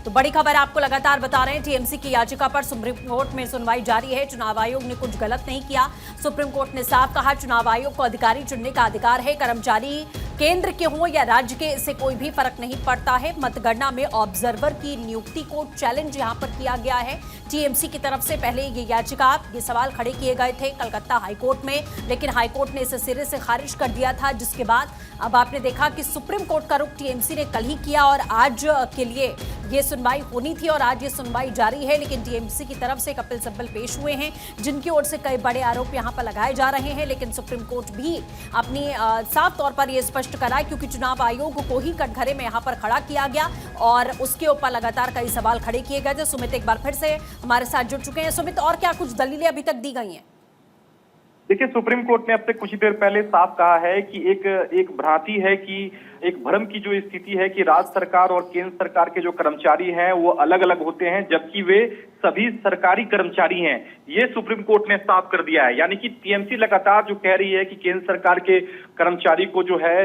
तो बड़ी खबर आपको लगातार बता रहे हैं, टीएमसी की याचिका पर सुप्रीम कोर्ट में सुनवाई जारी है। चुनाव आयोग ने कुछ गलत नहीं किया। सुप्रीम कोर्ट ने साफ कहा, चुनाव आयोग को अधिकारी चुनने का अधिकार है। कर्मचारी केंद्र के हो या राज्य के, इससे कोई भी फर्क नहीं पड़ता है। मतगणना में ऑब्जर्वर की नियुक्ति को चैलेंज यहां पर किया गया है टीएमसी की तरफ से। पहले ये सवाल खड़े किए गए थे कलकत्ता हाईकोर्ट में, लेकिन हाईकोर्ट ने इसे सिरे से खारिज कर दिया था, जिसके बाद अब आपने देखा कि सुप्रीम कोर्ट का रुख टीएमसी ने कल ही किया और आज के लिए ये सुनवाई होनी थी और आज ये सुनवाई जारी है। लेकिन टीएमसी की तरफ से कपिल सिब्बल पेश हुए हैं, जिनकी ओर से कई बड़े आरोप यहां पर लगाए जा रहे हैं। लेकिन सुप्रीम कोर्ट भी अपनी साफ तौर पर यह स्पष्ट करा, क्योंकि चुनाव आयोग को ही कटघरे में यहां पर खड़ा किया गया और उसके ऊपर लगातार कई सवाल खड़े किए गए थे। सुमित एक बार फिर से हमारे साथ जुड़ चुके हैं। सुमित, और क्या कुछ दलीलें अभी तक दी गई हैं? देखिए, सुप्रीम कोर्ट ने अब तक कुछ ही देर पहले साफ कहा है कि एक भ्रांति है कि एक भ्रम की जो स्थिति है कि राज्य सरकार और केंद्र सरकार के जो कर्मचारी हैं वो अलग अलग होते हैं, जबकि वे सभी सरकारी कर्मचारी हैं। ये सुप्रीम कोर्ट ने साफ कर दिया है। यानी कि टीएमसी लगातार जो कह रही है कि केंद्र सरकार के कर्मचारी को जो है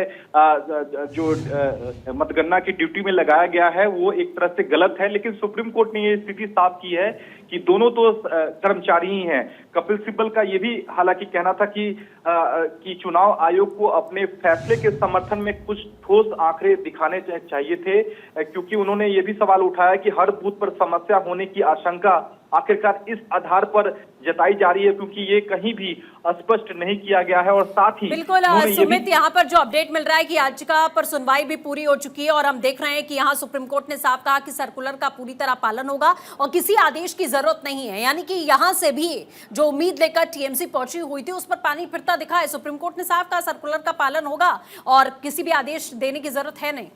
मतगणना की ड्यूटी में लगाया गया है, वो एक तरह से गलत है। लेकिन सुप्रीम कोर्ट ने ये स्थिति साफ की है कि दोनों तो कर्मचारी ही हैं। कपिल सिब्बल का ये भी हालांकि कहना था कि चुनाव आयोग को अपने फैसले के समर्थन में कुछ ठोस आंकड़े दिखाने चाहिए थे, क्योंकि उन्होंने ये भी सवाल उठाया कि हर बूथ पर समस्या होने की आशंका आखिरकार इस आधार पर जताई जा रही है, क्योंकि ये कहीं भी स्पष्ट नहीं किया गया है। और साथ ही बिल्कुल सुमित, यहाँ पर जो अपडेट मिल रहा है कि याचिका पर सुनवाई भी पूरी हो चुकी है और हम देख रहे हैं कि यहाँ सुप्रीम कोर्ट ने साफ कहा कि सर्कुलर का पूरी तरह पालन होगा और किसी आदेश की जरूरत नहीं है। यानी कि यहाँ से भी जो उम्मीद लेकर टीएमसी पहुंची हुई थी उस पर पानी फिरता दिखा है। सुप्रीम कोर्ट ने साफ कहा सर्कुलर का पालन होगा और किसी भी आदेश देने की जरूरत है नहीं।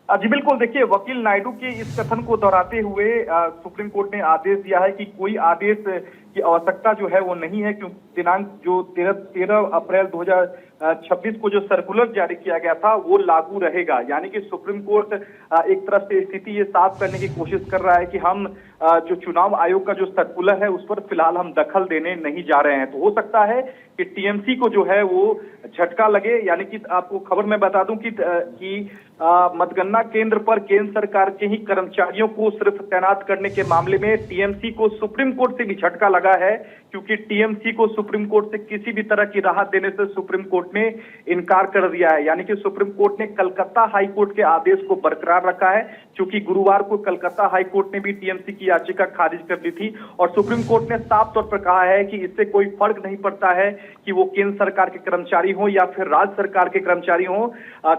जी बिल्कुल, देखिए, वकील नायडू के इस कथन को दोहराते हुए सुप्रीम कोर्ट ने आदेश दिया है कि कोई आदेश की आवश्यकता जो है वो नहीं है, क्योंकि दिनांक जो 13 अप्रैल 2026 को जो सर्कुलर जारी किया गया था वो लागू रहेगा। यानी कि सुप्रीम कोर्ट एक तरफ से स्थिति ये साफ करने की कोशिश कर रहा है कि हम जो चुनाव आयोग का जो सर्कुलर है उस पर फिलहाल हम दखल देने नहीं जा रहे हैं। तो हो सकता है कि टीएमसी को जो है वो झटका लगे। यानी कि आपको खबर मैं बता दूं कि मतगणना केंद्र पर केंद्र सरकार के ही कर्मचारियों को सिर्फ तैनात करने के मामले में टीएमसी को सुप्रीम कोर्ट से भी झटका लगा है, क्योंकि टीएमसी को सुप्रीम कोर्ट से किसी भी तरह की राहत देने से सुप्रीम कोर्ट ने इनकार कर दिया है। यानी कि सुप्रीम कोर्ट ने कलकत्ता हाई कोर्ट के आदेश को बरकरार रखा है, क्योंकि गुरुवार को कलकत्ता हाई कोर्ट ने भी टीएमसी की याचिका खारिज कर दी थी और सुप्रीम कोर्ट ने साफ तौर पर कहा है कि इससे कोई फर्क नहीं पड़ता है कि वो केंद्र सरकार के कर्मचारी हो या फिर राज्य सरकार के कर्मचारी हो।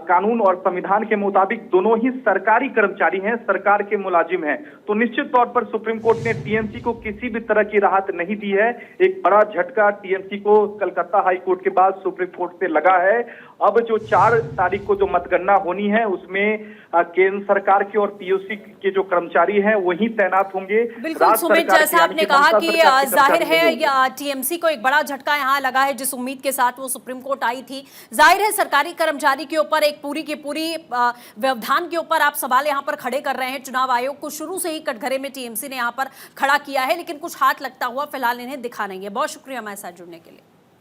कानून और संविधान के मुताबिक दोनों ही सरकारी कर्मचारी हैं, सरकार के मुलाजिम हैं। तो निश्चित तौर पर सुप्रीम कोर्ट ने टीएमसी को किसी भी तरह की राहत नहीं दी है। एक बड़ा झटका टीएमसी को कलकत्ता हाई कोर्ट के बाद सुप्रीम कोर्ट से लगा है। अब जो 4 तारीख को जो मतगणना होनी है उसमें केंद्र सरकार के और पीओसी के जो कर्मचारी हैं वही तैनात होंगे। बिल्कुल सुमित, जैसा आपने कहा कि जाहिर है टीएमसी को एक बड़ा झटका यहाँ लगा है, जिस उम्मीद के साथ वो सुप्रीम कोर्ट आई थी। जाहिर है सरकारी कर्मचारी के ऊपर एक पूरी की पूरी व्यवधान के ऊपर आप सवाल यहाँ पर खड़े कर रहे हैं। चुनाव आयोग को शुरू से ही कटघरे में टीएमसी ने यहाँ पर खड़ा किया है, लेकिन कुछ हाथ लगता हुआ फिलहाल इन्हें दिखा नहीं है। बहुत शुक्रिया हमारे साथ जुड़ने के लिए।